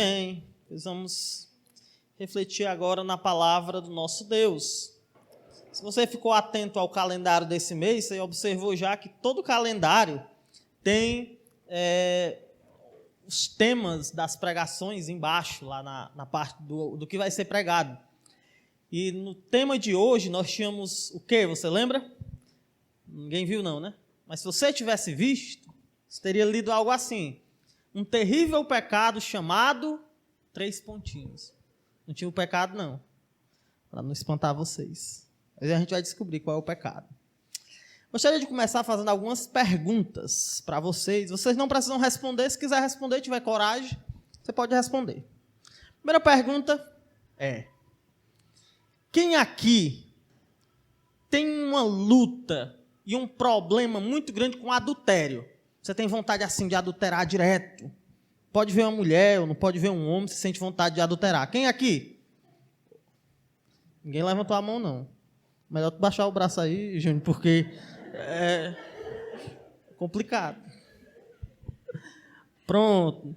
bem, vamos refletir agora na palavra do nosso Deus. Se você ficou atento ao calendário desse mês, você observou já que todo calendário tem os temas das pregações embaixo, lá na parte do que vai ser pregado. E no tema de hoje nós tínhamos o quê? Você lembra? Ninguém viu não, né? Mas se você tivesse visto, você teria lido algo assim: um terrível pecado chamado... 3 pontinhos. Não tinha o pecado não, para não espantar vocês. Mas a gente vai descobrir qual é o pecado. Gostaria de começar fazendo algumas perguntas para vocês. Vocês não precisam responder. Se quiser responder, tiver coragem, você pode responder. Primeira pergunta é: quem aqui tem uma luta e um problema muito grande com adultério? Você tem vontade assim de adulterar direto? Pode ver uma mulher ou não pode ver um homem, se sente vontade de adulterar. Quem aqui? Ninguém levantou a mão, não. Melhor tu baixar o braço aí, Júnior, porque é complicado. Pronto.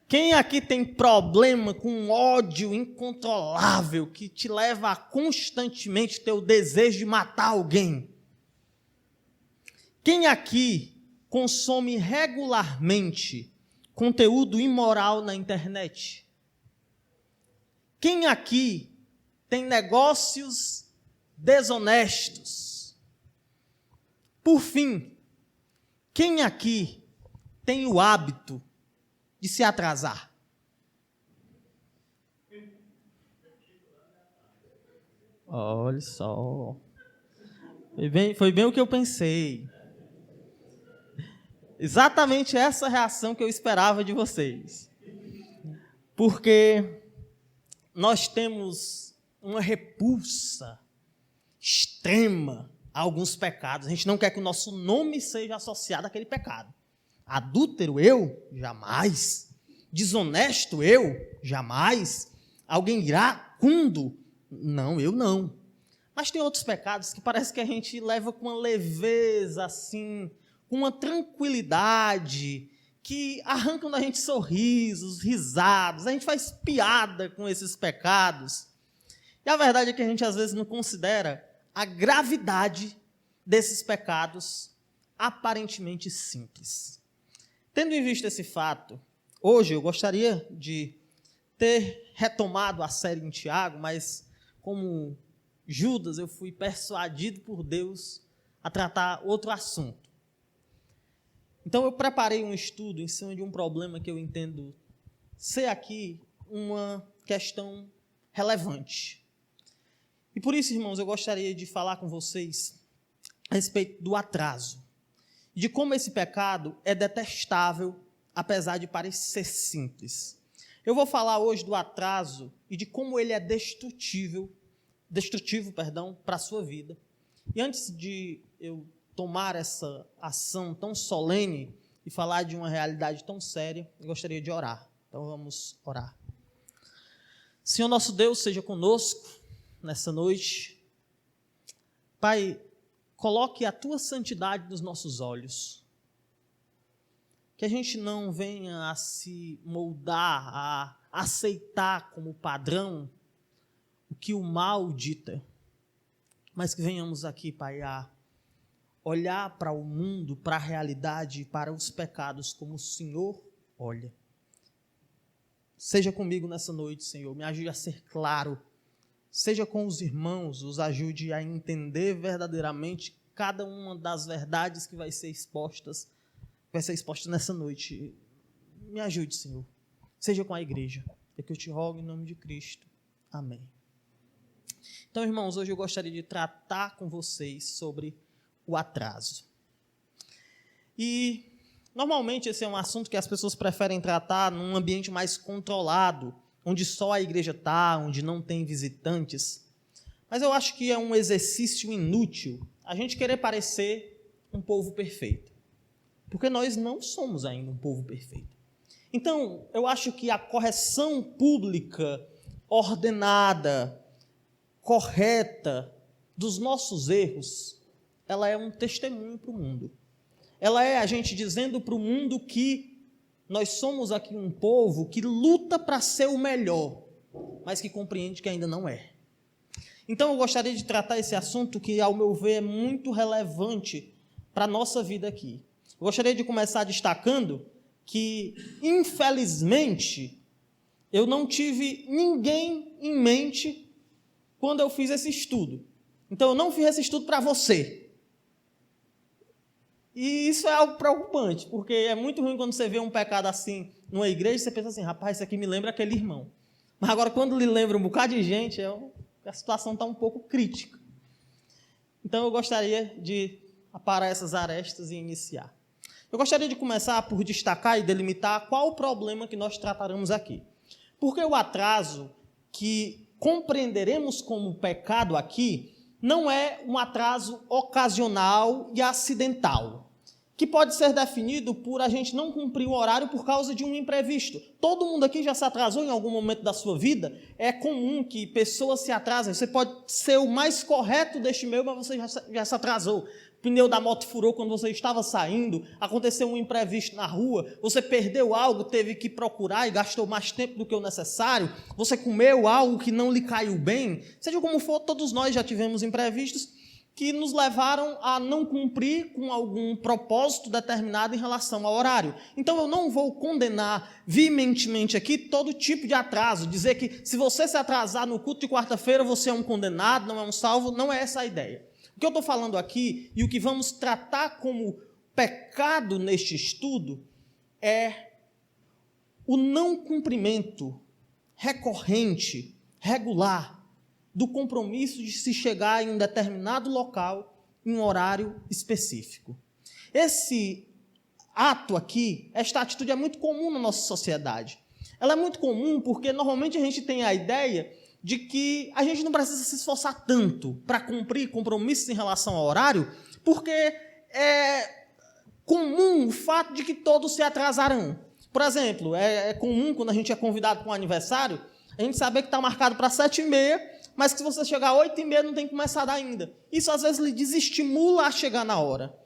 Quem aqui tem problema com ódio incontrolável que te leva a constantemente ter o desejo de matar alguém? Quem aqui consome regularmente conteúdo imoral na internet? Quem aqui tem negócios desonestos? Por fim, quem aqui tem o hábito de se atrasar? Olha só. Foi bem o que eu pensei. Exatamente essa reação que eu esperava de vocês. Porque nós temos uma repulsa extrema a alguns pecados. A gente não quer que o nosso nome seja associado àquele pecado. Adúltero, eu? Jamais. Desonesto, eu? Jamais. Alguém iracundo? Não, eu não. Mas tem outros pecados que parece que a gente leva com uma leveza assim, com uma tranquilidade, que arrancam da gente sorrisos, risadas, a gente faz piada com esses pecados. E a verdade é que a gente às vezes não considera a gravidade desses pecados aparentemente simples. Tendo em vista esse fato, hoje eu gostaria de ter retomado a série em Tiago, mas como Judas eu fui persuadido por Deus a tratar outro assunto. Então eu preparei um estudo em cima de um problema que eu entendo ser aqui uma questão relevante. E por isso, irmãos, eu gostaria de falar com vocês a respeito do atraso. De como esse pecado é detestável, apesar de parecer simples. Eu vou falar hoje do atraso e de como ele é destrutivo, para a sua vida. E antes de eu tomar essa ação tão solene e falar de uma realidade tão séria, eu gostaria de orar. Então vamos orar. Senhor nosso Deus, seja conosco nessa noite. Pai, coloque a tua santidade nos nossos olhos. Que a gente não venha a se moldar, a aceitar como padrão o que o mal dita, mas que venhamos aqui, Pai, a olhar para o mundo, para a realidade, para os pecados como o Senhor olha. Seja comigo nessa noite, Senhor, me ajude a ser claro. Seja com os irmãos, os ajude a entender verdadeiramente cada uma das verdades que vai ser exposta nessa noite. Me ajude, Senhor. Seja com a igreja. É que eu te rogo em nome de Cristo. Amém. Então, irmãos, hoje eu gostaria de tratar com vocês sobre o atraso. E, normalmente, esse é um assunto que as pessoas preferem tratar num ambiente mais controlado, onde só a igreja está, onde não tem visitantes. Mas eu acho que é um exercício inútil a gente querer parecer um povo perfeito. Porque nós não somos ainda um povo perfeito. Então, eu acho que a correção pública, ordenada, correta dos nossos erros, ela é um testemunho para o mundo. Ela é a gente dizendo para o mundo que nós somos aqui um povo que luta para ser o melhor, mas que compreende que ainda não é. Então eu gostaria de tratar esse assunto que, ao meu ver, é muito relevante para a nossa vida aqui. Eu gostaria de começar destacando que, infelizmente, eu não tive ninguém em mente quando eu fiz esse estudo. Então eu não fiz esse estudo para você. E isso é algo preocupante, porque é muito ruim quando você vê um pecado assim numa igreja, você pensa assim, rapaz, isso aqui me lembra aquele irmão. Mas agora, quando lhe lembra um bocado de gente, a situação está um pouco crítica. Então, eu gostaria de aparar essas arestas e iniciar. Eu gostaria de começar por destacar e delimitar qual o problema que nós trataremos aqui. Porque o atraso que compreenderemos como pecado aqui não é um atraso ocasional e acidental, que pode ser definido por a gente não cumprir o horário por causa de um imprevisto. Todo mundo aqui já se atrasou em algum momento da sua vida. É comum que pessoas se atrasem. Você pode ser o mais correto deste meio, mas você já se atrasou. O pneu da moto furou quando você estava saindo, aconteceu um imprevisto na rua, você perdeu algo, teve que procurar e gastou mais tempo do que o necessário, você comeu algo que não lhe caiu bem. Seja como for, todos nós já tivemos imprevistos que nos levaram a não cumprir com algum propósito determinado em relação ao horário. Então, eu não vou condenar veementemente aqui todo tipo de atraso, dizer que se você se atrasar no culto de quarta-feira, você é um condenado, não é um salvo, não é essa a ideia. O que eu estou falando aqui e o que vamos tratar como pecado neste estudo é o não cumprimento recorrente, regular, do compromisso de se chegar em um determinado local, em um horário específico. Esse ato aqui, esta atitude é muito comum na nossa sociedade. Ela é muito comum porque normalmente a gente tem a ideia de que a gente não precisa se esforçar tanto para cumprir compromissos em relação ao horário, porque é comum o fato de que todos se atrasarão. Por exemplo, é comum quando a gente é convidado para um aniversário, a gente saber que está marcado para 7h30, mas que se você chegar às 8h30 não tem começado ainda. Isso às vezes lhe desestimula a chegar na hora.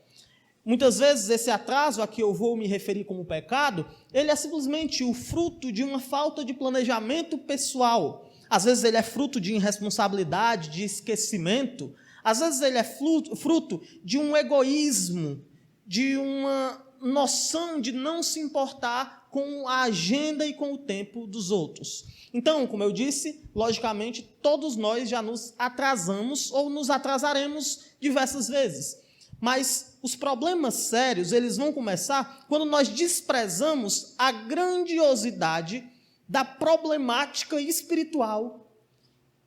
Muitas vezes esse atraso a que eu vou me referir como pecado, ele é simplesmente o fruto de uma falta de planejamento pessoal. Às vezes ele é fruto de irresponsabilidade, de esquecimento. Às vezes ele é fruto de um egoísmo, de uma noção de não se importar com a agenda e com o tempo dos outros. Então, como eu disse, logicamente, todos nós já nos atrasamos ou nos atrasaremos diversas vezes. Mas os problemas sérios, eles vão começar quando nós desprezamos a grandiosidade da problemática espiritual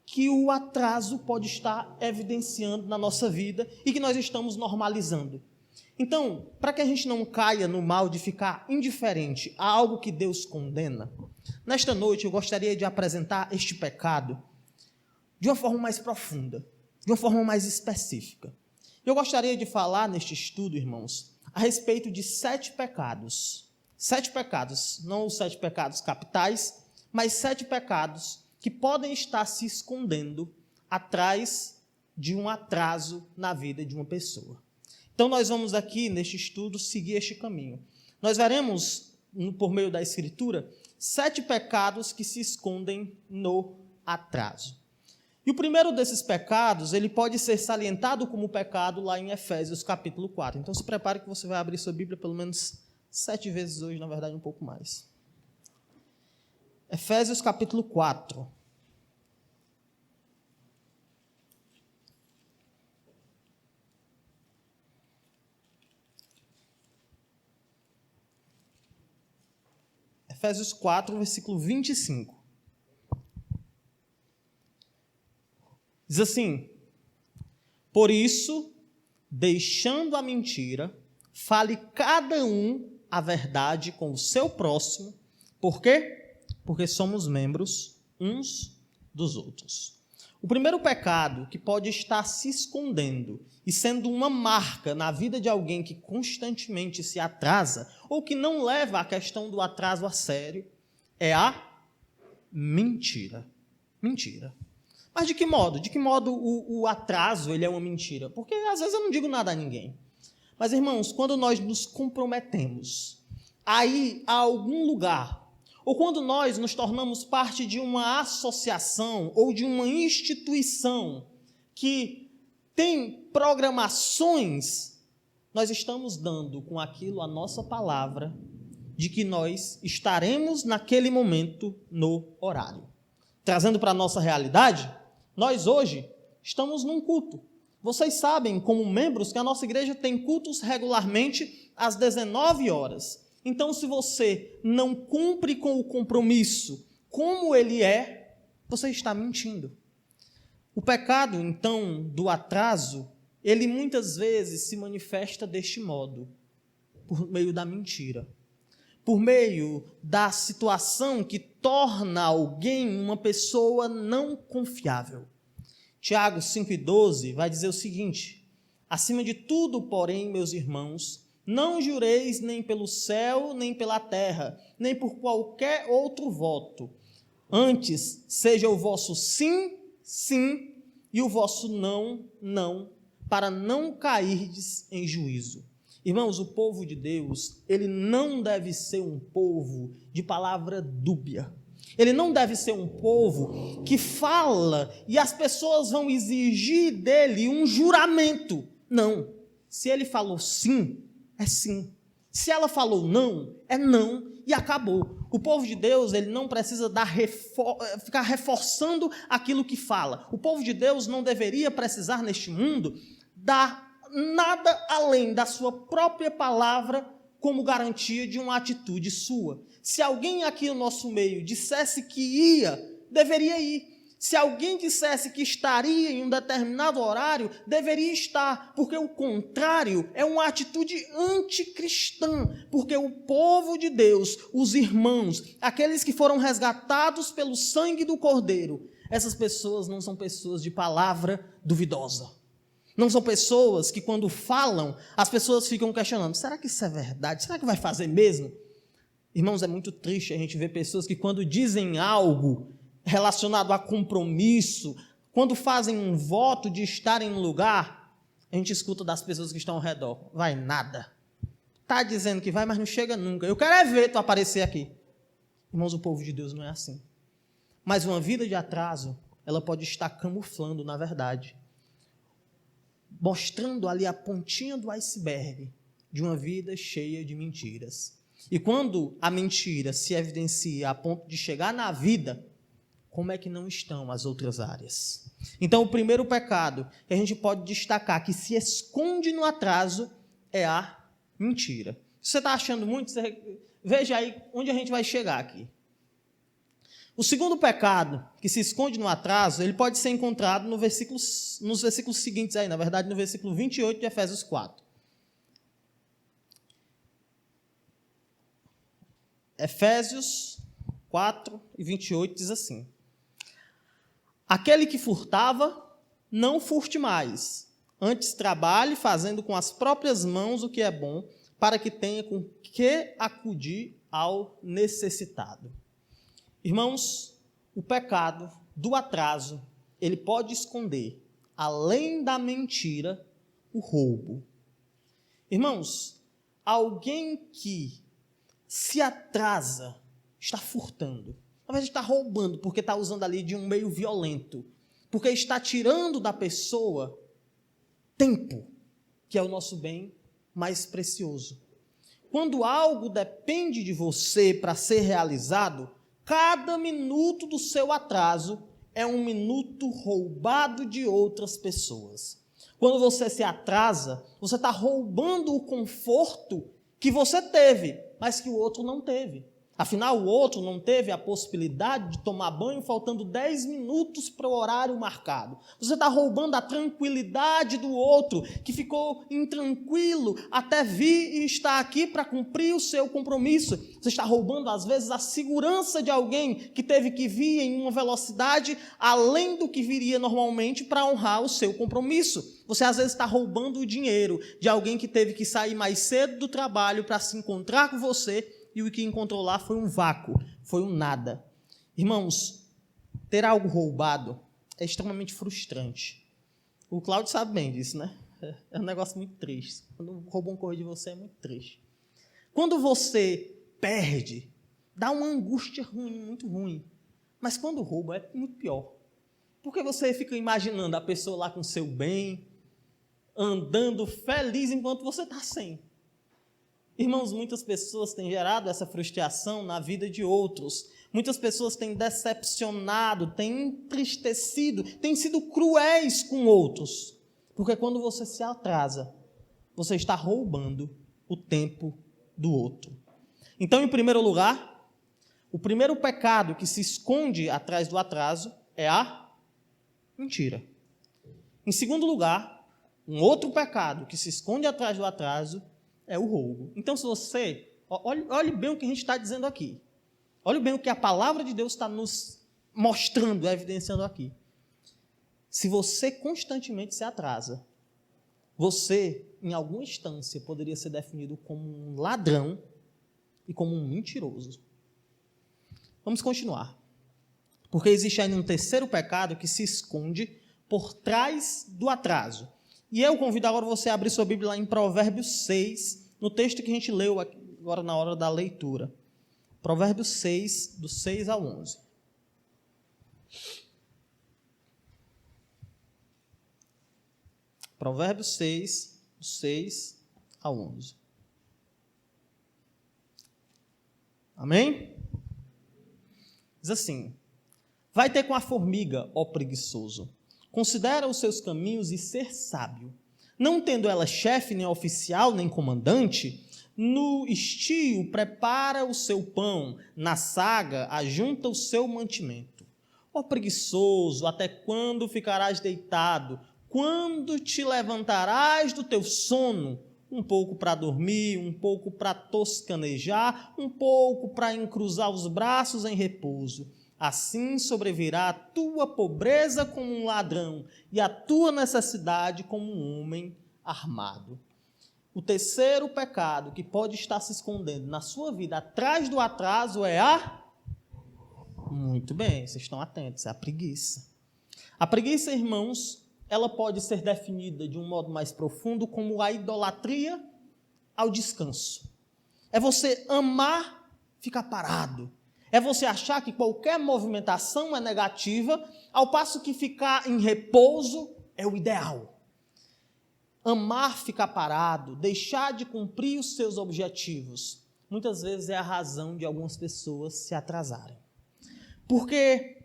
que o atraso pode estar evidenciando na nossa vida e que nós estamos normalizando. Então, para que a gente não caia no mal de ficar indiferente a algo que Deus condena, nesta noite eu gostaria de apresentar este pecado de uma forma mais profunda, de uma forma mais específica. Eu gostaria de falar neste estudo, irmãos, a respeito de 7 pecados. 7 pecados, não os 7 pecados capitais, mas 7 pecados que podem estar se escondendo atrás de um atraso na vida de uma pessoa. Então, nós vamos aqui, neste estudo, seguir este caminho. Nós veremos, por meio da Escritura, 7 pecados que se escondem no atraso. E o primeiro desses pecados, ele pode ser salientado como pecado lá em Efésios capítulo 4. Então, se prepare que você vai abrir sua Bíblia pelo menos 7 vezes hoje, na verdade, um pouco mais. Efésios capítulo 4. Efésios 4, versículo 25. Diz assim: por isso, deixando a mentira, fale cada um a verdade com o seu próximo. Por quê? Porque somos membros uns dos outros. O primeiro pecado que pode estar se escondendo e sendo uma marca na vida de alguém que constantemente se atrasa ou que não leva a questão do atraso a sério é a mentira. Mentira. Mas de que modo? De que modo o atraso ele é uma mentira? Porque às vezes eu não digo nada a ninguém. Mas, irmãos, quando nós nos comprometemos a ir a algum lugar, ou quando nós nos tornamos parte de uma associação ou de uma instituição que tem programações, nós estamos dando com aquilo a nossa palavra de que nós estaremos naquele momento no horário. Trazendo para a nossa realidade, nós hoje estamos num culto. Vocês sabem, como membros, que a nossa igreja tem cultos regularmente às 19 horas. Então, se você não cumpre com o compromisso como ele é, você está mentindo. O pecado, então, do atraso, ele muitas vezes se manifesta deste modo, por meio da mentira, por meio da situação que torna alguém uma pessoa não confiável. Tiago 5,12 vai dizer o seguinte: acima de tudo, porém, meus irmãos, não jureis nem pelo céu, nem pela terra, nem por qualquer outro voto. Antes, seja o vosso sim, sim, e o vosso não, não, para não cairdes em juízo. Irmãos, o povo de Deus, ele não deve ser um povo de palavra dúbia. Ele não deve ser um povo que fala e as pessoas vão exigir dele um juramento. Não. Se ele falou sim, é sim. Se ela falou não, é não e acabou. O povo de Deus, ele não precisa ficar reforçando aquilo que fala. O povo de Deus não deveria precisar neste mundo dar nada além da sua própria palavra como garantia de uma atitude sua. Se alguém aqui no nosso meio dissesse que ia, deveria ir. Se alguém dissesse que estaria em um determinado horário, deveria estar, porque o contrário é uma atitude anticristã, porque o povo de Deus, os irmãos, aqueles que foram resgatados pelo sangue do Cordeiro, essas pessoas não são pessoas de palavra duvidosa. Não são pessoas que, quando falam, as pessoas ficam questionando: será que isso é verdade? Será que vai fazer mesmo? Irmãos, é muito triste a gente ver pessoas que, quando dizem algo relacionado a compromisso, quando fazem um voto de estar em um lugar, a gente escuta das pessoas que estão ao redor: vai nada. Está dizendo que vai, mas não chega nunca. Eu quero é ver tu aparecer aqui. Irmãos, o povo de Deus não é assim. Mas uma vida de atraso, ela pode estar camuflando, na verdade, mostrando ali a pontinha do iceberg de uma vida cheia de mentiras. E quando a mentira se evidencia a ponto de chegar na vida, como é que não estão as outras áreas? Então, o primeiro pecado que a gente pode destacar, que se esconde no atraso, é a mentira. Se você está achando muito, veja aí onde a gente vai chegar aqui. O segundo pecado, que se esconde no atraso, ele pode ser encontrado nos versículos seguintes aí, na verdade, no versículo 28 de Efésios 4. Efésios 4 e 28 diz assim: aquele que furtava, não furte mais, antes trabalhe fazendo com as próprias mãos o que é bom, para que tenha com que acudir ao necessitado. Irmãos, o pecado do atraso, ele pode esconder, além da mentira, o roubo. Irmãos, alguém que se atrasa está furtando. Na verdade, está roubando, porque está usando ali de um meio violento. Porque está tirando da pessoa tempo, que é o nosso bem mais precioso. Quando algo depende de você para ser realizado, cada minuto do seu atraso é um minuto roubado de outras pessoas. Quando você se atrasa, você está roubando o conforto que você teve, mas que o outro não teve. Afinal, o outro não teve a possibilidade de tomar banho faltando 10 minutos para o horário marcado. Você está roubando a tranquilidade do outro, que ficou intranquilo até vir e estar aqui para cumprir o seu compromisso. Você está roubando, às vezes, a segurança de alguém que teve que vir em uma velocidade além do que viria normalmente para honrar o seu compromisso. Você, às vezes, está roubando o dinheiro de alguém que teve que sair mais cedo do trabalho para se encontrar com você, e o que encontrou lá foi um vácuo, foi um nada. Irmãos, ter algo roubado é extremamente frustrante. O Cláudio sabe bem disso, né? É um negócio muito triste. Quando roubam uma coisa de você, é muito triste. Quando você perde, dá uma angústia ruim, muito ruim. Mas quando rouba é muito pior. Porque você fica imaginando a pessoa lá com seu bem, andando feliz enquanto você está sem. Irmãos, muitas pessoas têm gerado essa frustração na vida de outros. Muitas pessoas têm decepcionado, têm entristecido, têm sido cruéis com outros. Porque quando você se atrasa, você está roubando o tempo do outro. Então, em primeiro lugar, o primeiro pecado que se esconde atrás do atraso é a mentira. Em segundo lugar, um outro pecado que se esconde atrás do atraso é o roubo. Então, se você... Olhe bem o que a gente está dizendo aqui. Olhe bem o que a palavra de Deus está nos mostrando, evidenciando aqui. Se você constantemente se atrasa, você, em alguma instância, poderia ser definido como um ladrão e como um mentiroso. Vamos continuar. Porque existe ainda um terceiro pecado que se esconde por trás do atraso. E eu convido agora você a abrir sua Bíblia lá em Provérbios 6, no texto que a gente leu agora na hora da leitura. Provérbios 6, do 6 ao 11. Provérbios 6, do 6 ao 11. Amém? Diz assim: vai ter com a formiga, ó preguiçoso. Considera os seus caminhos e ser sábio. Não tendo ela chefe, nem oficial, nem comandante, no estio prepara o seu pão, na saga ajunta o seu mantimento. Ó preguiçoso, até quando ficarás deitado? Quando te levantarás do teu sono? Um pouco para dormir, um pouco para toscanejar, um pouco para encruzar os braços em repouso. Assim sobrevirá a tua pobreza como um ladrão e a tua necessidade como um homem armado. O terceiro pecado que pode estar se escondendo na sua vida atrás do atraso é a... Muito bem, vocês estão atentos, é a preguiça. A preguiça, irmãos, ela pode ser definida de um modo mais profundo como a idolatria ao descanso. É você amar ficar parado. É você achar que qualquer movimentação é negativa, ao passo que ficar em repouso é o ideal. Amar ficar parado, deixar de cumprir os seus objetivos, muitas vezes é a razão de algumas pessoas se atrasarem. Porque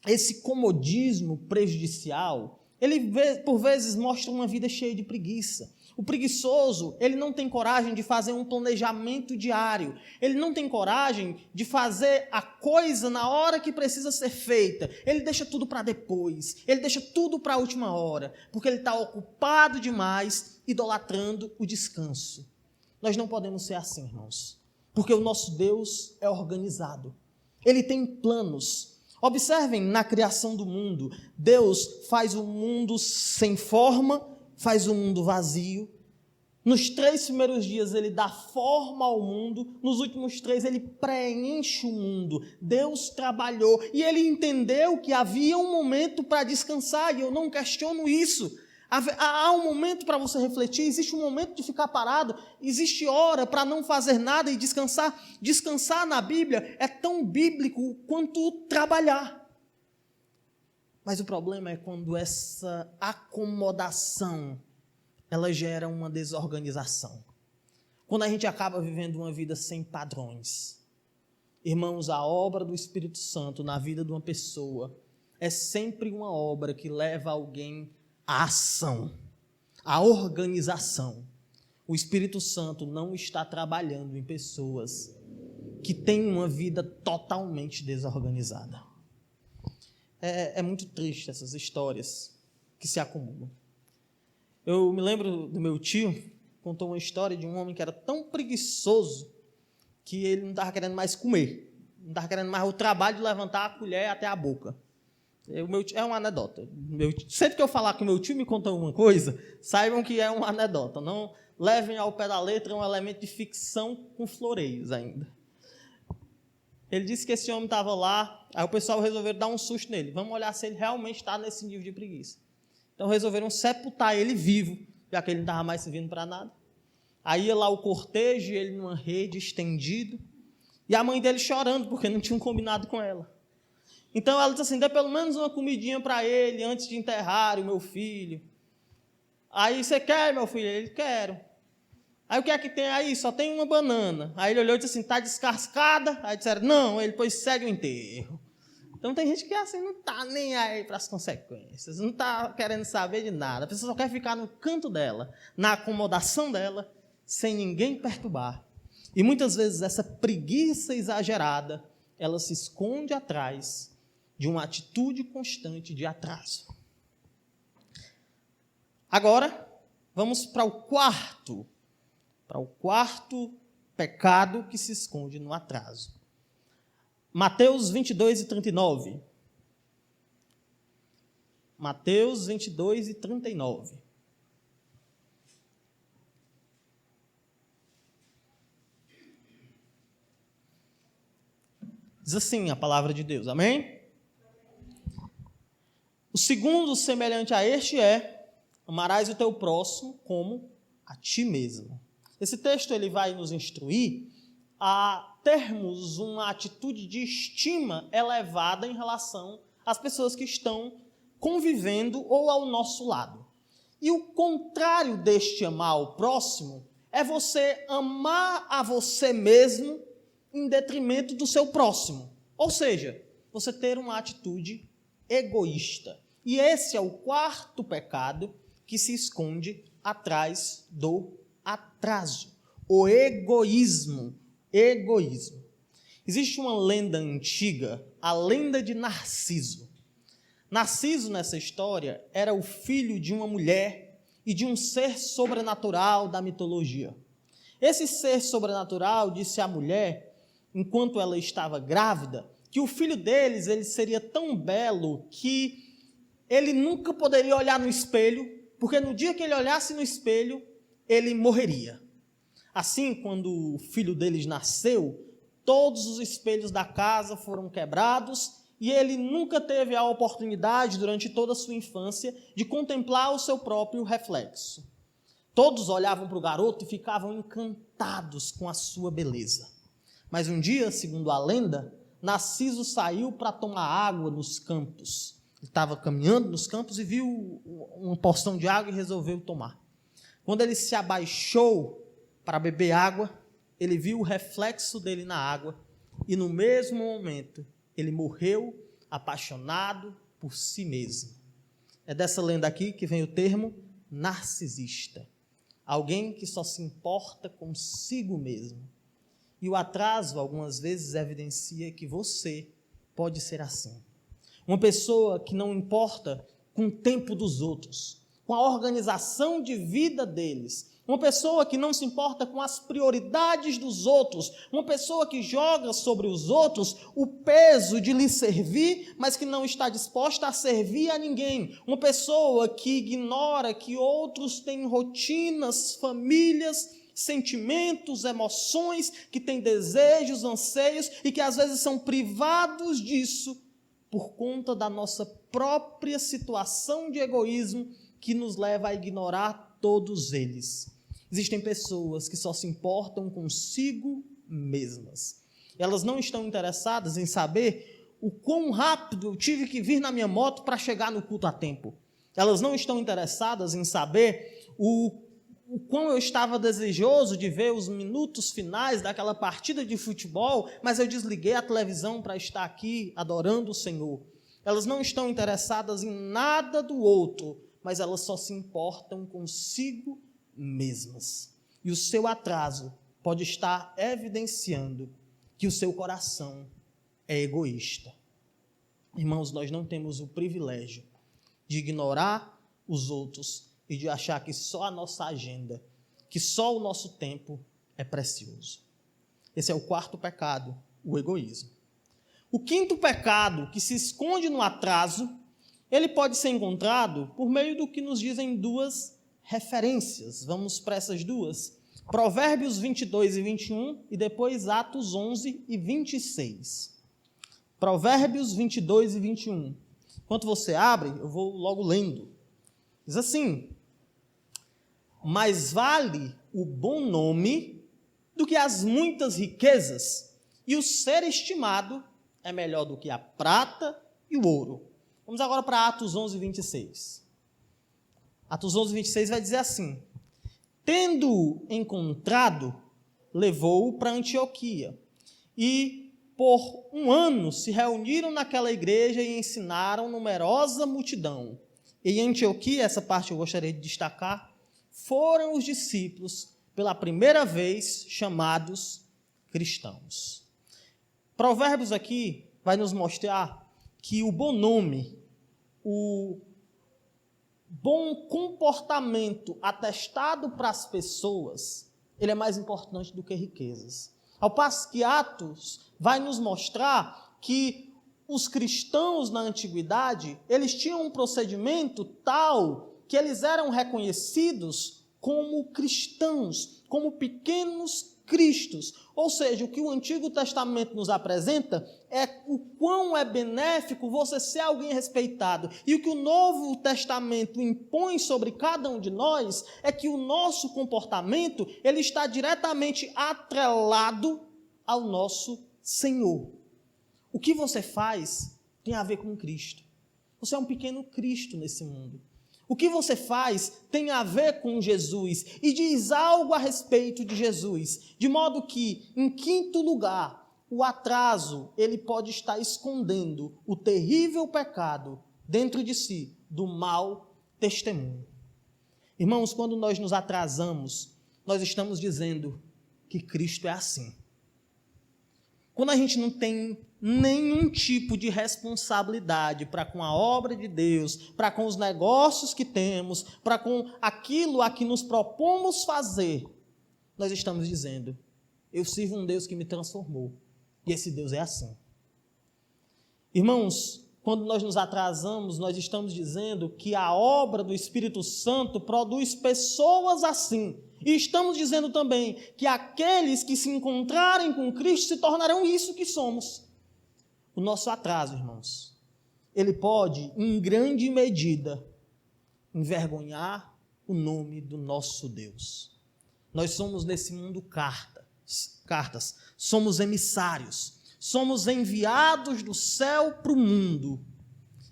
esse comodismo prejudicial, ele por vezes mostra uma vida cheia de preguiça. O preguiçoso, ele não tem coragem de fazer um planejamento diário. Ele não tem coragem de fazer a coisa na hora que precisa ser feita. Ele deixa tudo para depois. Ele deixa tudo para a última hora. Porque ele está ocupado demais, idolatrando o descanso. Nós não podemos ser assim, irmãos. Porque o nosso Deus é organizado. Ele tem planos. Observem na criação do mundo. Deus faz o mundo sem forma, faz o mundo vazio. Nos 3 primeiros dias ele dá forma ao mundo, nos últimos 3 ele preenche o mundo. Deus trabalhou e ele entendeu que havia um momento para descansar, e eu não questiono isso. Há um momento para você refletir, existe um momento de ficar parado, existe hora para não fazer nada e descansar. Descansar na Bíblia é tão bíblico quanto trabalhar. Mas o problema é quando essa acomodação, ela gera uma desorganização. Quando a gente acaba vivendo uma vida sem padrões. Irmãos, a obra do Espírito Santo na vida de uma pessoa é sempre uma obra que leva alguém à ação, à organização. O Espírito Santo não está trabalhando em pessoas que têm uma vida totalmente desorganizada. É muito triste essas histórias que se acumulam. Eu me lembro do meu tio, contou uma história de um homem que era tão preguiçoso que ele não estava querendo mais comer, não estava querendo mais o trabalho de levantar a colher até a boca. É uma anedota. Sempre que eu falar que o meu tio me contou uma coisa, saibam que é uma anedota. Não levem ao pé da letra, é um elemento de ficção com floreios ainda. Ele disse que esse homem estava lá, aí o pessoal resolveu dar um susto nele. Vamos olhar se ele realmente está nesse nível de preguiça. Então resolveram sepultar ele vivo, já que ele não estava mais servindo para nada. Aí ia lá o cortejo, ele numa rede, estendido. E a mãe dele chorando, porque não tinham combinado com ela. Então ela disse assim, dê pelo menos uma comidinha para ele antes de enterrar o meu filho. Aí, você quer, meu filho? Ele, quero. Aí, o que é que tem aí? Só tem uma banana. Aí ele olhou e disse assim, está descascada? Aí disseram, não. Ele, pois segue o enterro. Então tem gente que assim, não está nem aí para as consequências, não está querendo saber de nada. A pessoa só quer ficar no canto dela, na acomodação dela, sem ninguém perturbar. E muitas vezes essa preguiça exagerada, ela se esconde atrás de uma atitude constante de atraso. Agora, vamos para o quarto pecado que se esconde no atraso. Mateus 22 e 39. Mateus 22 e 39. Diz assim a palavra de Deus, amém? O segundo semelhante a este é: amarás o teu próximo como a ti mesmo. Esse texto ele vai nos instruir a termos uma atitude de estima elevada em relação às pessoas que estão convivendo ou ao nosso lado. E o contrário deste amar ao próximo é você amar a você mesmo em detrimento do seu próximo. Ou seja, você ter uma atitude egoísta. E esse é o quarto pecado que se esconde atrás do atraso. O egoísmo. Egoísmo. Existe uma lenda antiga, a lenda de Narciso. Narciso, nessa história, era o filho de uma mulher e de um ser sobrenatural da mitologia. Esse ser sobrenatural disse à mulher, enquanto ela estava grávida, que o filho deles ele seria tão belo que ele nunca poderia olhar no espelho, porque no dia que ele olhasse no espelho, ele morreria. Assim, quando o filho deles nasceu, todos os espelhos da casa foram quebrados e ele nunca teve a oportunidade, durante toda a sua infância, de contemplar o seu próprio reflexo. Todos olhavam para o garoto e ficavam encantados com a sua beleza. Mas um dia, segundo a lenda, Narciso saiu para tomar água nos campos. Ele estava caminhando nos campos e viu uma porção de água e resolveu tomar. Quando ele se abaixou para beber água, ele viu o reflexo dele na água e no mesmo momento ele morreu apaixonado por si mesmo. É dessa lenda aqui que vem o termo narcisista. Alguém que só se importa consigo mesmo. E o atraso, algumas vezes, evidencia que você pode ser assim. Uma pessoa que não importa com o tempo dos outros, com a organização de vida deles. Uma pessoa que não se importa com as prioridades dos outros. Uma pessoa que joga sobre os outros o peso de lhe servir, mas que não está disposta a servir a ninguém. Uma pessoa que ignora que outros têm rotinas, famílias, sentimentos, emoções, que têm desejos, anseios e que às vezes são privados disso por conta da nossa própria situação de egoísmo que nos leva a ignorar todos eles. Existem pessoas que só se importam consigo mesmas. Elas não estão interessadas em saber o quão rápido eu tive que vir na minha moto para chegar no culto a tempo. Elas não estão interessadas em saber o quão eu estava desejoso de ver os minutos finais daquela partida de futebol, mas eu desliguei a televisão para estar aqui adorando o Senhor. Elas não estão interessadas em nada do outro, mas elas só se importam consigo mesmas. E o seu atraso pode estar evidenciando que o seu coração é egoísta. Irmãos, nós não temos o privilégio de ignorar os outros e de achar que só a nossa agenda, que só o nosso tempo é precioso. Esse é o quarto pecado, o egoísmo. O quinto pecado, que se esconde no atraso, ele pode ser encontrado por meio do que nos dizem duas referências. Vamos para essas duas. Provérbios 22 e 21 e depois Atos 11 e 26. Provérbios 22 e 21. Enquanto você abre, eu vou logo lendo. Diz assim: mais vale o bom nome do que as muitas riquezas, e o ser estimado é melhor do que a prata e o ouro. Vamos agora para Atos 11, 26. Atos 11, 26 vai dizer assim: tendo encontrado, levou-o para Antioquia, e por 1 ano se reuniram naquela igreja e ensinaram numerosa multidão. E em Antioquia, essa parte eu gostaria de destacar, foram os discípulos, pela primeira vez, chamados cristãos. Provérbios aqui vai nos mostrar que o bom nome, o bom comportamento atestado para as pessoas, ele é mais importante do que riquezas. Ao passo que Atos vai nos mostrar que os cristãos na antiguidade, eles tinham um procedimento tal que eles eram reconhecidos como cristãos, como pequenos cristos. Ou seja, o que o Antigo Testamento nos apresenta é o quão é benéfico você ser alguém respeitado. E o que o Novo Testamento impõe sobre cada um de nós é que o nosso comportamento, ele está diretamente atrelado ao nosso Senhor. O que você faz tem a ver com Cristo. Você é um pequeno Cristo nesse mundo. O que você faz tem a ver com Jesus e diz algo a respeito de Jesus, de modo que, em quinto lugar, o atraso, ele pode estar escondendo o terrível pecado dentro de si do mau testemunho. Irmãos, quando nós nos atrasamos, nós estamos dizendo que Cristo é assim. Quando a gente não tem nenhum tipo de responsabilidade para com a obra de Deus, para com os negócios que temos, para com aquilo a que nos propomos fazer, nós estamos dizendo: eu sirvo um Deus que me transformou, e esse Deus é assim. Irmãos, quando nós nos atrasamos, nós estamos dizendo que a obra do Espírito Santo produz pessoas assim. E estamos dizendo também que aqueles que se encontrarem com Cristo se tornarão isso que somos. O nosso atraso, irmãos, ele pode, em grande medida, envergonhar o nome do nosso Deus. Nós somos nesse mundo cartas, somos emissários, somos enviados do céu para o mundo.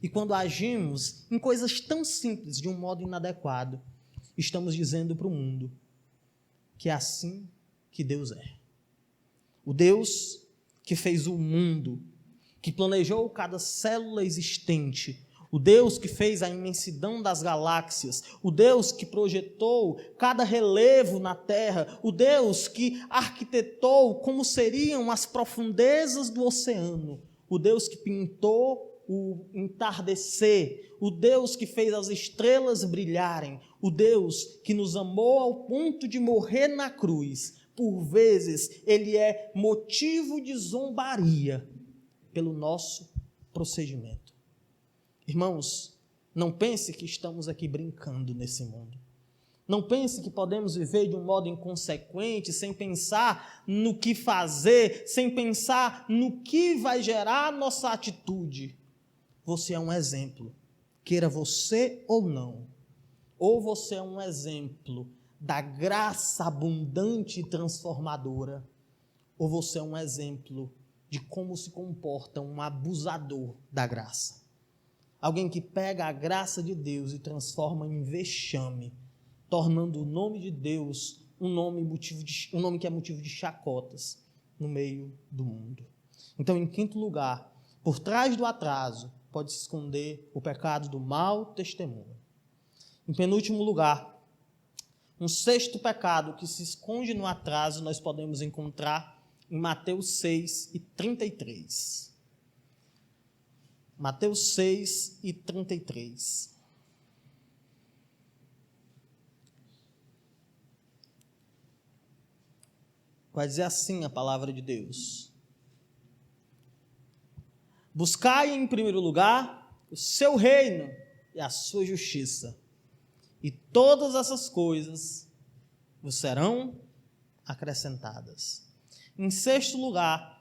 E quando agimos em coisas tão simples, de um modo inadequado, estamos dizendo para o mundo que é assim que Deus é. O Deus que fez o mundo, que planejou cada célula existente, o Deus que fez a imensidão das galáxias, o Deus que projetou cada relevo na Terra, o Deus que arquitetou como seriam as profundezas do oceano, o Deus que pintou o entardecer, o Deus que fez as estrelas brilharem, o Deus que nos amou ao ponto de morrer na cruz. Por vezes, ele é motivo de zombaria pelo nosso procedimento. Irmãos, não pense que estamos aqui brincando nesse mundo. Não pense que podemos viver de um modo inconsequente, sem pensar no que fazer, sem pensar no que vai gerar nossa atitude. Você é um exemplo, queira você ou não. Ou você é um exemplo da graça abundante e transformadora, ou você é um exemplo de como se comporta um abusador da graça. Alguém que pega a graça de Deus e transforma em vexame, tornando o nome de Deus um nome que é motivo de chacotas no meio do mundo. Então, em quinto lugar, por trás do atraso, pode se esconder o pecado do mau testemunho. Em penúltimo lugar, um sexto pecado que se esconde no atraso, nós podemos encontrar em Mateus 6 e 33. Mateus 6 e 33. Vai dizer assim a palavra de Deus: buscai em primeiro lugar o seu reino e a sua justiça, e todas essas coisas vos serão acrescentadas. Em sexto lugar,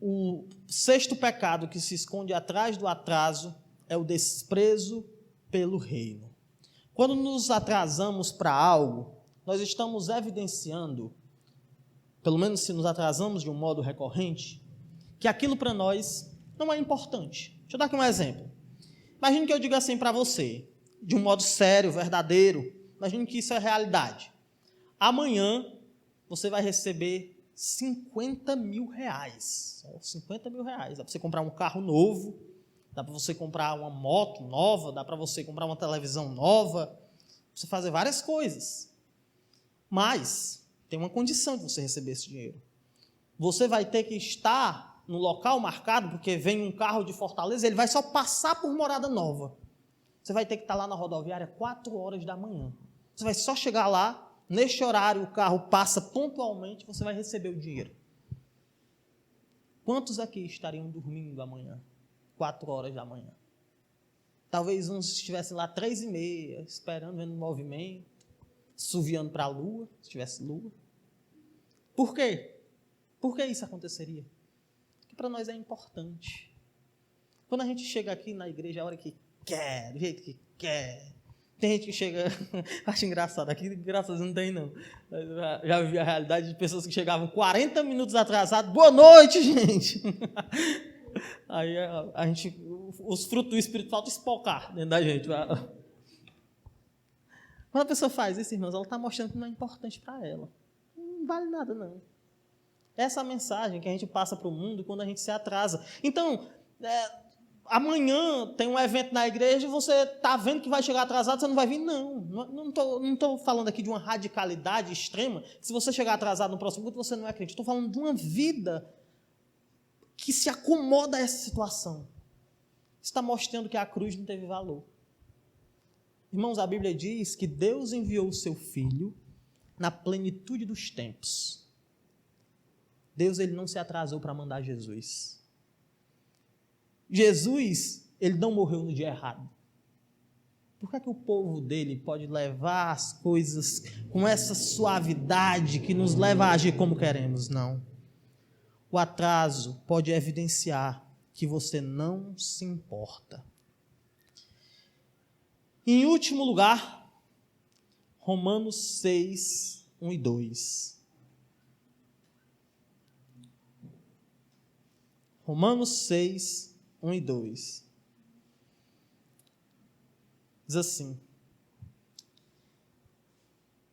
o sexto pecado que se esconde atrás do atraso é o desprezo pelo reino. Quando nos atrasamos para algo, nós estamos evidenciando pelo menos se nos atrasamos de um modo recorrente, que aquilo para nós não é importante. Deixa eu dar aqui um exemplo. Imagine que eu diga assim para você, de um modo sério, verdadeiro, imagine que isso é realidade. Amanhã você vai receber 50 mil reais. 50 mil reais. Dá para você comprar um carro novo, dá para você comprar uma moto nova, dá para você comprar uma televisão nova, para você fazer várias coisas. Mas tem uma condição de você receber esse dinheiro. Você vai ter que estar no local marcado, porque vem um carro de Fortaleza, ele vai só passar por Morada Nova. Você vai ter que estar lá na rodoviária 4 horas da manhã. Você vai só chegar lá, neste horário o carro passa pontualmente, você vai receber o dinheiro. Quantos aqui estariam dormindo amanhã? 4 horas da manhã. Talvez uns estivessem lá 3h30, esperando, vendo o movimento, assoviando para a lua, se tivesse lua. Por quê? Por que isso aconteceria? Porque para nós é importante. Quando a gente chega aqui na igreja, a hora que quer, do jeito que quer. Tem gente que chega, acho engraçado, aqui graças a Deus não tem não. Já vi a realidade de pessoas que chegavam 40 minutos atrasados. Boa noite, gente! Aí a gente, os frutos do Espírito faltam espocar dentro da gente. Quando a pessoa faz isso, irmãos, ela está mostrando que não é importante para ela. Não vale nada, não. Essa é a mensagem que a gente passa para o mundo quando a gente se atrasa. Então, amanhã tem um evento na igreja e você está vendo que vai chegar atrasado, você não vai vir? Não estou falando aqui de uma radicalidade extrema. Se você chegar atrasado no próximo culto, você não é crente. Estou falando de uma vida que se acomoda a essa situação. Está mostrando que a cruz não teve valor. Irmãos, a Bíblia diz que Deus enviou o seu Filho na plenitude dos tempos. Deus, ele não se atrasou para mandar Jesus. Jesus, ele não morreu no dia errado. Por que é que o povo dele pode levar as coisas com essa suavidade que nos leva a agir como queremos? Não. O atraso pode evidenciar que você não se importa. Em último lugar, Romanos 6, 1 e 2. Romanos 6, 1 e 2. Diz assim: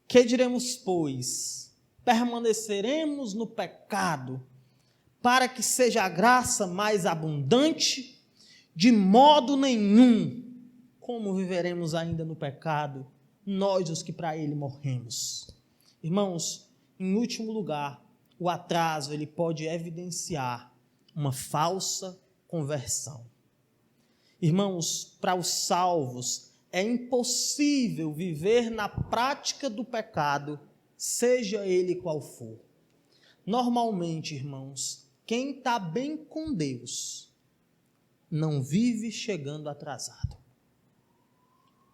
que diremos, pois? Permaneceremos no pecado para que seja a graça mais abundante? De modo nenhum. Como viveremos ainda no pecado, nós os que para ele morremos? Irmãos, em último lugar, o atraso ele pode evidenciar uma falsa conversão. Irmãos, para os salvos, é impossível viver na prática do pecado, seja ele qual for. Normalmente, irmãos, quem está bem com Deus não vive chegando atrasado.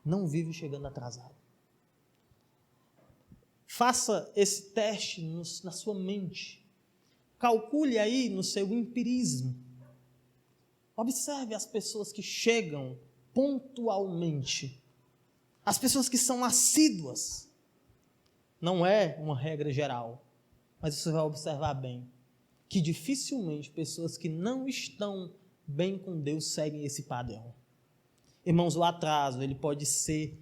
Não vive chegando atrasado. Faça esse teste na sua mente. Calcule aí no seu empirismo. Observe as pessoas que chegam pontualmente. As pessoas que são assíduas. Não é uma regra geral, mas você vai observar bem que dificilmente pessoas que não estão bem com Deus seguem esse padrão. Irmãos, o atraso, ele pode ser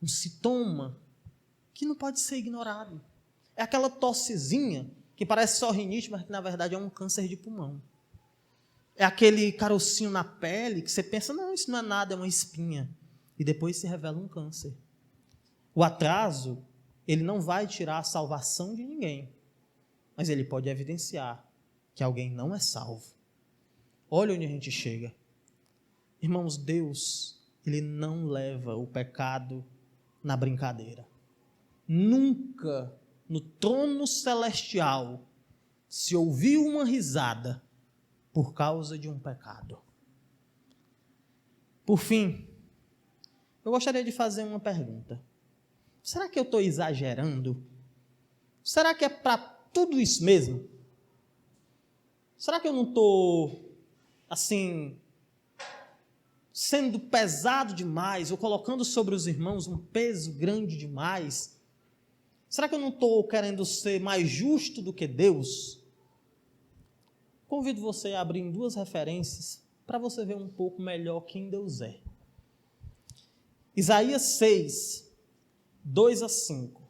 um sintoma que não pode ser ignorado. É aquela tossezinha que parece só rinite, mas que na verdade é um câncer de pulmão. É aquele carocinho na pele que você pensa, não, isso não é nada, é uma espinha. E depois se revela um câncer. O atraso, ele não vai tirar a salvação de ninguém, mas ele pode evidenciar que alguém não é salvo. Olha onde a gente chega. Irmãos, Deus, ele não leva o pecado na brincadeira. Nunca no trono celestial se ouviu uma risada por causa de um pecado. Por fim, eu gostaria de fazer uma pergunta. Será que eu estou exagerando? Será que é para tudo isso mesmo? Será que eu não estou, assim, sendo pesado demais, ou colocando sobre os irmãos um peso grande demais? Será que eu não estou querendo ser mais justo do que Deus? Convido você a abrir em 2 referências para você ver um pouco melhor quem Deus é. Isaías 6, 2 a 5.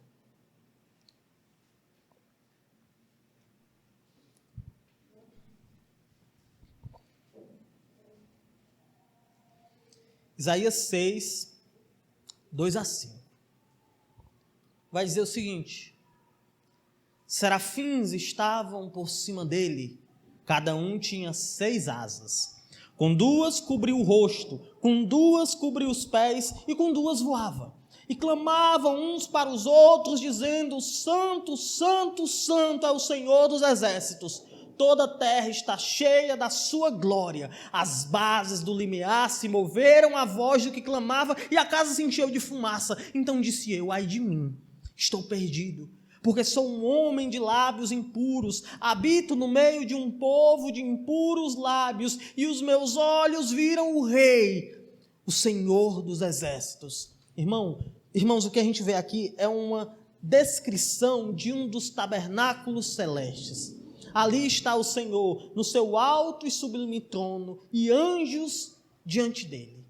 Isaías 6, 2 a 5. Vai dizer o seguinte: serafins estavam por cima dele, cada um tinha 6 asas. Com 2 cobriu o rosto, com 2 cobriu os pés e com 2 voava. E clamavam uns para os outros, dizendo: Santo, Santo, Santo é o Senhor dos exércitos. Toda a terra está cheia da sua glória. As bases do limiar se moveram à voz do que clamava e a casa se encheu de fumaça. Então disse eu: ai de mim, estou perdido, porque sou um homem de lábios impuros, habito no meio de um povo de impuros lábios, e os meus olhos viram o Rei, o Senhor dos exércitos. Irmãos, o que a gente vê aqui é uma descrição de um dos tabernáculos celestes. Ali está o Senhor, no seu alto e sublime trono, e anjos diante dele.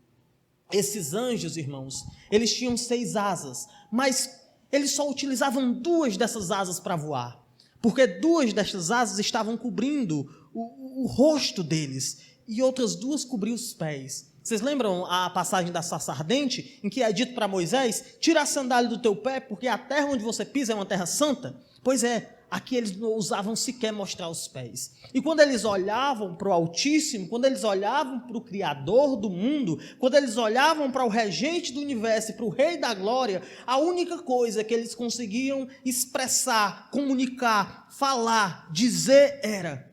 Esses anjos, irmãos, eles tinham 6 asas, mas eles só utilizavam 2 dessas asas para voar, porque 2 dessas asas estavam cobrindo o rosto deles, e outras 2 cobriam os pés. Vocês lembram a passagem da sarça ardente, em que é dito para Moisés: tira a sandália do teu pé, porque a terra onde você pisa é uma terra santa? Pois é, aqui eles não ousavam sequer mostrar os pés. E quando eles olhavam para o Altíssimo, quando eles olhavam para o Criador do mundo, quando eles olhavam para o Regente do Universo e para o Rei da Glória, a única coisa que eles conseguiam expressar, comunicar, falar, dizer era: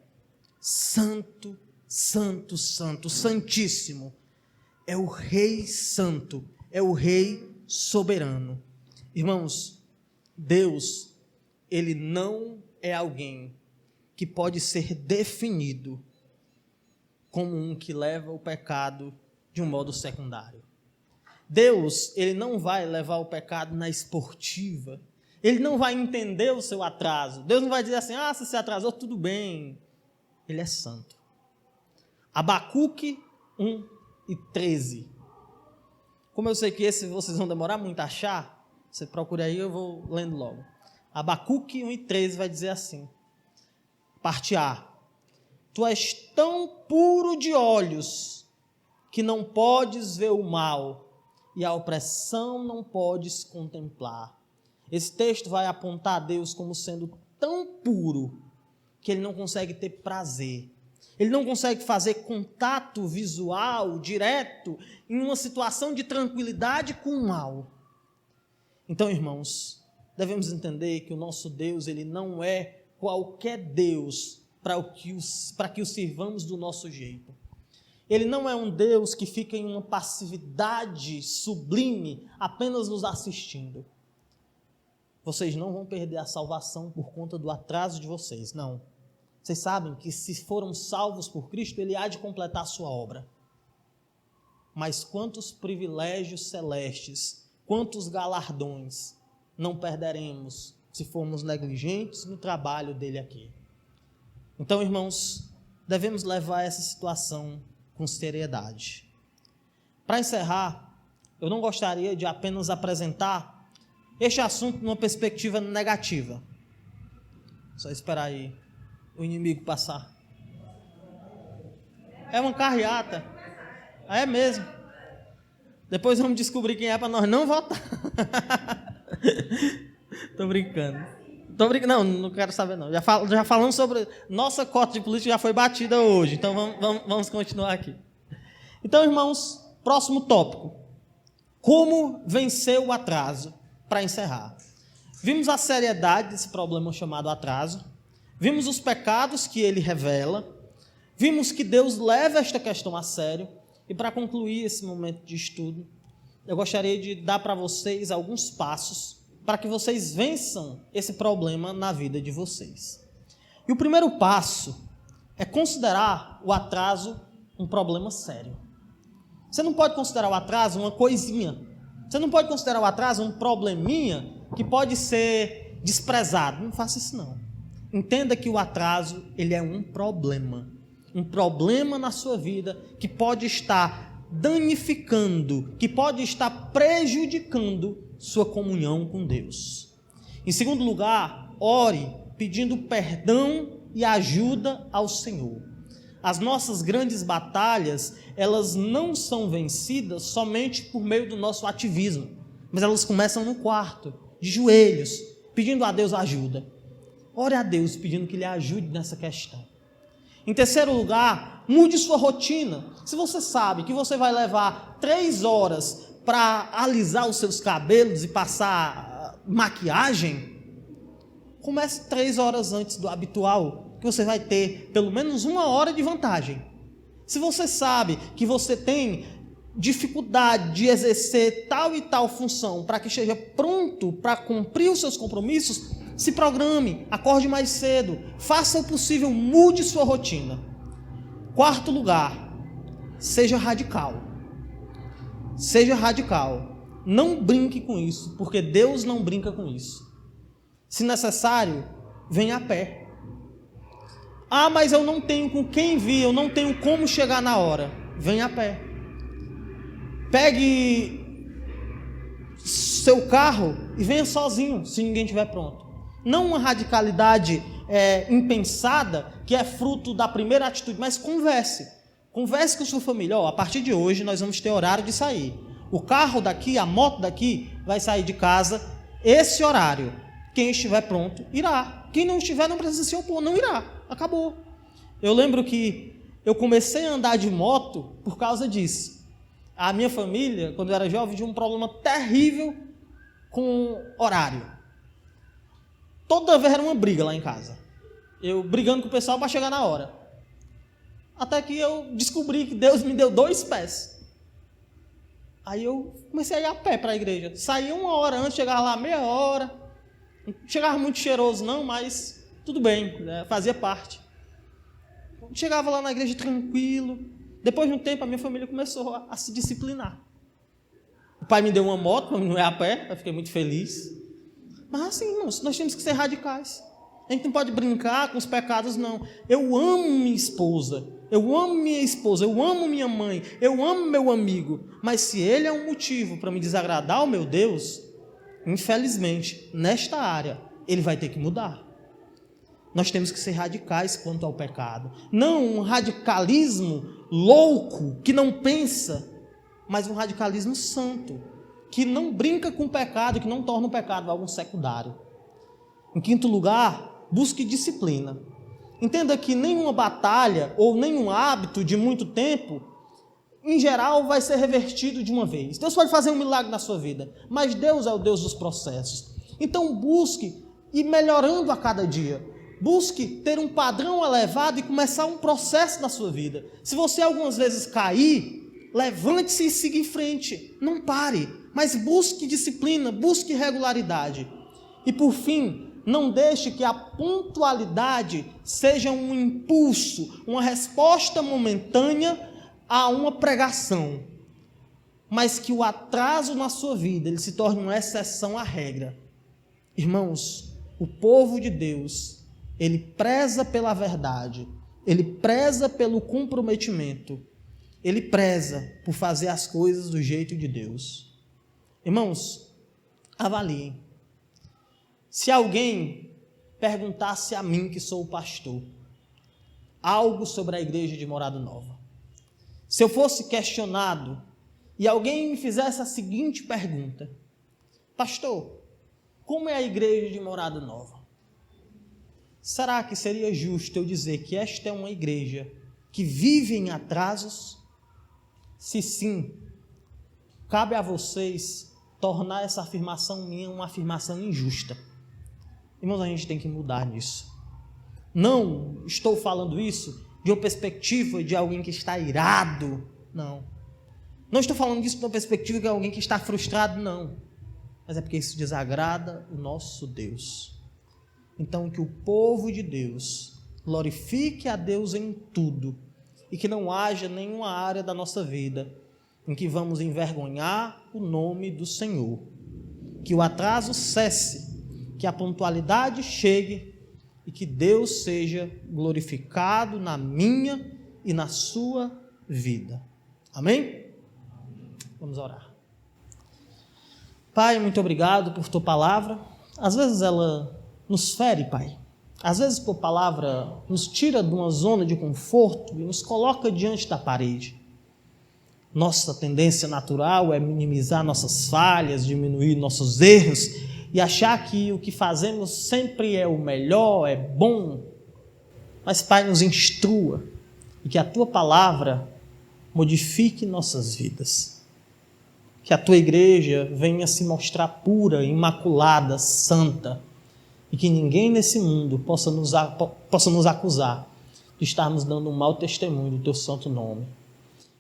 Santo, Santo, Santo, Santíssimo, é o Rei Santo, é o Rei Soberano. Irmãos, Deus, Ele não é alguém que pode ser definido como um que leva o pecado de um modo secundário. Deus, Ele não vai levar o pecado na esportiva. Ele não vai entender o seu atraso. Deus não vai dizer assim: se você atrasou, tudo bem. Ele é santo. Abacuque 1:13. Como eu sei que esse vocês vão demorar muito a achar, você procura aí, eu vou lendo logo. Abacuque 1:13 vai dizer assim: parte A: tu és tão puro de olhos que não podes ver o mal, e a opressão não podes contemplar. Esse texto vai apontar a Deus como sendo tão puro que ele não consegue ter prazer. Ele não consegue fazer contato visual, direto, em uma situação de tranquilidade com o mal. Então, irmãos, devemos entender que o nosso Deus, Ele não é qualquer Deus para que o sirvamos do nosso jeito. Ele não é um Deus que fica em uma passividade sublime, apenas nos assistindo. Vocês não vão perder a salvação por conta do atraso de vocês, não. Vocês sabem que se foram salvos por Cristo, Ele há de completar a sua obra. Mas quantos privilégios celestes, quantos galardões não perderemos se formos negligentes no trabalho dele aqui. Então, irmãos, devemos levar essa situação com seriedade. Para encerrar, eu não gostaria de apenas apresentar este assunto numa perspectiva negativa. Só esperar aí o inimigo passar. É uma carreata. É mesmo. Depois vamos descobrir quem é para nós não votar. Tô brincando. Não quero saber não. Já falamos sobre... Nossa cota de política já foi batida hoje. Então vamos continuar aqui. Então, irmãos, próximo tópico. Como vencer o atraso? Para encerrar. Vimos a seriedade desse problema chamado atraso. Vimos os pecados que ele revela. Vimos que Deus leva esta questão a sério. E para concluir esse momento de estudo, eu gostaria de dar para vocês alguns passos para que vocês vençam esse problema na vida de vocês. E o primeiro passo é considerar o atraso um problema sério. Você não pode considerar o atraso uma coisinha. Você não pode considerar o atraso um probleminha que pode ser desprezado. Não faça isso não. Entenda que o atraso, ele é um problema na sua vida que pode estar danificando, que pode estar prejudicando sua comunhão com Deus. Em segundo lugar, ore pedindo perdão e ajuda ao Senhor. As nossas grandes batalhas, elas não são vencidas somente por meio do nosso ativismo, mas elas começam no quarto, de joelhos, pedindo a Deus ajuda. Ore a Deus pedindo que Ele ajude nessa questão. Em terceiro lugar, mude sua rotina. Se você sabe que você vai levar 3 horas para alisar os seus cabelos e passar maquiagem, comece 3 horas antes do habitual, que você vai ter pelo menos 1 hora de vantagem. Se você sabe que você tem dificuldade de exercer tal e tal função para que esteja pronto para cumprir os seus compromissos, se programe, acorde mais cedo, faça o possível, mude sua rotina. Quarto lugar, seja radical. Seja radical. Não brinque com isso, porque Deus não brinca com isso. Se necessário, venha a pé. Ah, mas eu não tenho com quem vir, eu não tenho como chegar na hora. Venha a pé. Pegue seu carro e venha sozinho, se ninguém estiver pronto. Não uma radicalidade impensada, que é fruto da primeira atitude, mas converse. Converse com sua família. A partir de hoje nós vamos ter horário de sair. O carro daqui, a moto daqui, vai sair de casa esse horário. Quem estiver pronto, irá. Quem não estiver, não precisa se opor, não irá. Acabou. Eu lembro que eu comecei a andar de moto por causa disso. A minha família, quando eu era jovem, tinha um problema terrível com horário. Toda vez era uma briga lá em casa. Eu brigando com o pessoal para chegar na hora. Até que eu descobri que Deus me deu 2 pés. Aí eu comecei a ir a pé para a igreja. Saía 1 hora antes, chegava lá meia hora. Não chegava muito cheiroso não, mas tudo bem, né? Fazia parte. Chegava lá na igreja tranquilo. Depois de um tempo a minha família começou a se disciplinar. O pai me deu uma moto, para não ir a pé, eu fiquei muito feliz. Mas assim, irmãos, nós temos que ser radicais. A gente não pode brincar com os pecados, não. Eu amo minha esposa, eu amo minha esposa, eu amo minha mãe, eu amo meu amigo. Mas se ele é um motivo para me desagradar ao meu Deus, infelizmente, nesta área, ele vai ter que mudar. Nós temos que ser radicais quanto ao pecado. Não um radicalismo louco, que não pensa, mas um radicalismo santo, que não brinca com o pecado, que não torna o pecado algo secundário. Em quinto lugar, busque disciplina. Entenda que nenhuma batalha ou nenhum hábito de muito tempo, em geral, vai ser revertido de uma vez. Deus pode fazer um milagre na sua vida, mas Deus é o Deus dos processos. Então busque ir melhorando a cada dia. Busque ter um padrão elevado e começar um processo na sua vida. Se você algumas vezes cair, levante-se e siga em frente. Não pare, mas busque disciplina, busque regularidade. E por fim, não deixe que a pontualidade seja um impulso, uma resposta momentânea a uma pregação, mas que o atraso na sua vida ele se torne uma exceção à regra. Irmãos, o povo de Deus, ele preza pela verdade, ele preza pelo comprometimento, ele preza por fazer as coisas do jeito de Deus. Irmãos, avaliem. Se alguém perguntasse a mim, que sou o pastor, algo sobre a igreja de Morada Nova, se eu fosse questionado e alguém me fizesse a seguinte pergunta: pastor, como é a igreja de Morada Nova? Será que seria justo eu dizer que esta é uma igreja que vive em atrasos? Se sim, cabe a vocês tornar essa afirmação minha uma afirmação injusta. Irmãos, a gente tem que mudar nisso. Não estou falando isso de uma perspectiva de alguém que está irado, não. Não estou falando disso de uma perspectiva de alguém que está frustrado, não. Mas é porque isso desagrada o nosso Deus. Então, que o povo de Deus glorifique a Deus em tudo e que não haja nenhuma área da nossa vida em que vamos envergonhar o nome do Senhor. Que o atraso cesse que a pontualidade chegue e que Deus seja glorificado na minha e na sua vida. Amém? Vamos orar. Pai, muito obrigado por tua palavra. Às vezes ela nos fere, Pai. Às vezes tua palavra nos tira de uma zona de conforto e nos coloca diante da parede. Nossa tendência natural é minimizar nossas falhas, diminuir nossos erros e achar que o que fazemos sempre é o melhor, é bom. Mas, Pai, nos instrua e que a tua palavra modifique nossas vidas. Que a tua igreja venha se mostrar pura, imaculada, santa, e que ninguém nesse mundo possa nos acusar de estarmos dando um mau testemunho do teu santo nome.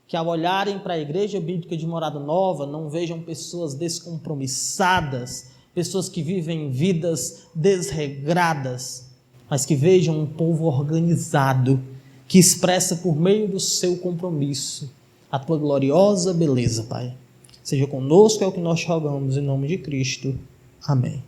Que ao olharem para a Igreja Bíblica de Morada Nova, não vejam pessoas descompromissadas, pessoas que vivem vidas desregradas, mas que vejam um povo organizado, que expressa por meio do seu compromisso a tua gloriosa beleza, Pai. Seja conosco, é o que nós rogamos, em nome de Cristo. Amém.